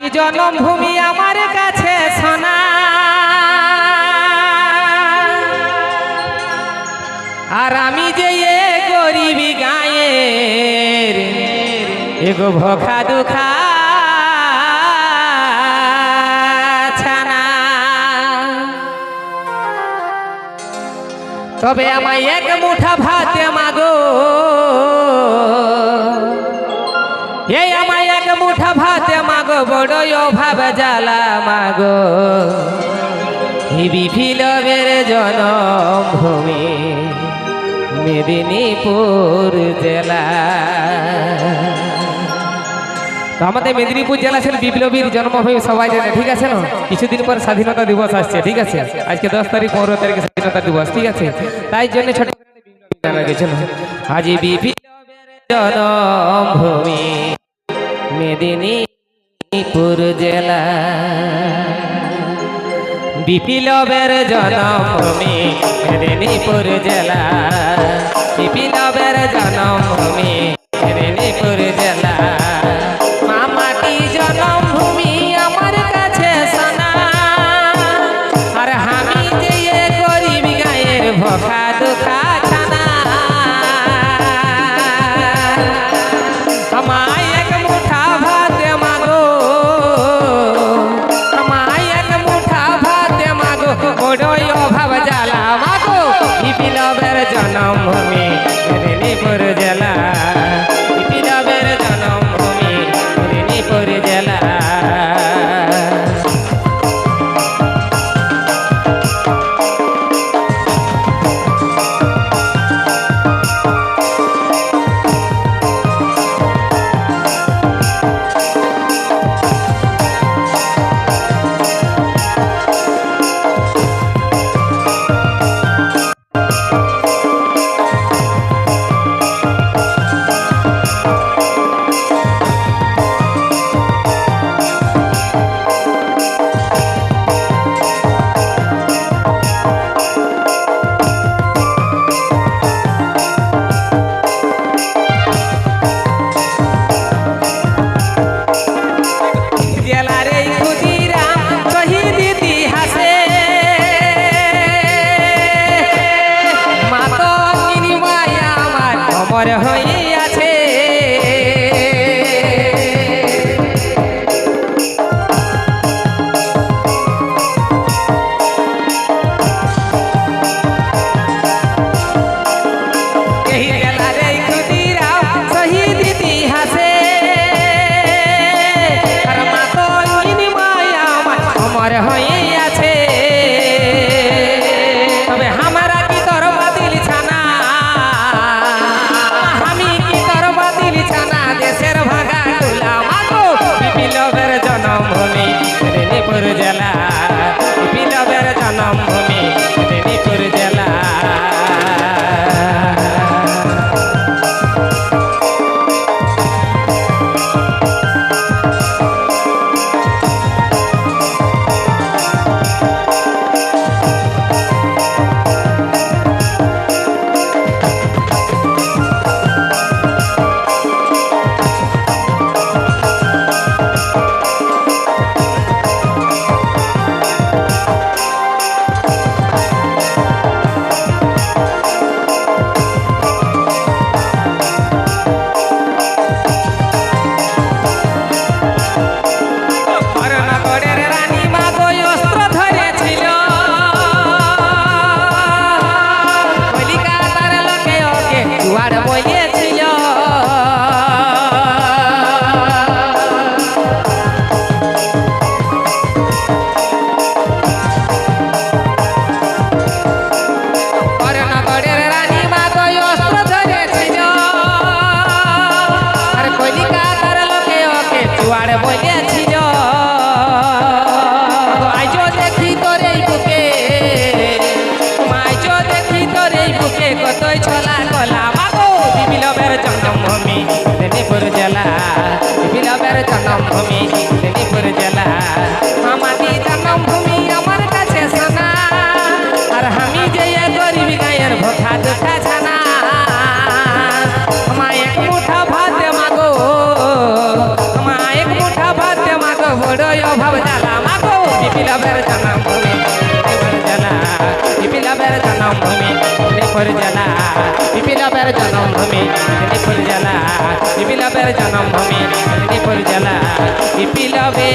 জন্মভূমি আমার কাছে সোনা, আর আমি যে গরিবি গায়ের এগো ভোখা দুখা ছানা। তবে আমায় এক মুঠা ভাত মাগো, এই আমায় এক মুঠা ভাত মাগো, বড়ই অভাব জ্বালা মাগো। বিপ্লবের জন্মভূমি মেদিনীপুর জেলা। তো আমাদের মেদিনীপুর জেলা ছিল বিপ্লবীর জন্মভূমি, সবাই জানে, ঠিক আছে না? কিছুদিন পর স্বাধীনতা দিবস আসছে, ঠিক আছে? আজকে 10 তারিখ 15 তারিখে স্বাধীনতা দিবস, ঠিক আছে? তাই জন্য ছোট জানা গেছিল আজ বিপ্লবের জন্মভূমি মেদিনীপুর জেলা। বিপ্লবের জন্মভূমি মেদিনীপুর জেলা, বিপ্লবের জন্মভূমি মেদিনীপুর জেলা। মামাটি জন্মভূমি আমার কাছে সোনা, আর আমি যে গরিব গায়ের ভোখা দুখা ছানা। আমায় এক মুঠা ভাত মাগো, আমায় এক মুঠা ভাত মাগো, বড়ই অভাব জ্বালা মাগো। বিপ্লবের জন্মভূমি মেদিনীপুর জেলা, বিপ্লবের জন্মভূমি মেদিনীপুর জেলা। হইয়াছে এই জেলার এই ক্ষুদিরাম শহীদ ইতিহাসে, আর মাতো মায়া অমর হইয়াছে। তবে আমরা কি তোর বাতিল ছানা, দেশের ভাগা তুলা মাগো। বিপ্লবের জন্মভূমি মেদিনীপুর জেলা, বিপ্লবের জন্মভূমি মেদিনীপুর জেলা। মেদিনীপুর জেলা, বিপ্লবের জন্মভূমি মেদিনীপুর জেলা। মামাটি জন্মভূমি আমার কাছে সোনা, আর আমি যে গরিব গায়ের ভোখা দুখা ছানা। আমায় এক মুঠা ভাত মাগো, আমায় এক মুঠা ভাত মাগো, বড় অভাব জ্বালা মাগো বিপ্লবের জন্মভূমি মেদিনীপুর জেলা বিপ্লবের জন্মভূমি মেদিনীপুর জেলা বিপ্লবের জন্মভূমি মেদিনীপুর জেলা বিপ্লবের জন্মভূমি মেদিনীপুর জেলা বিপ্লবে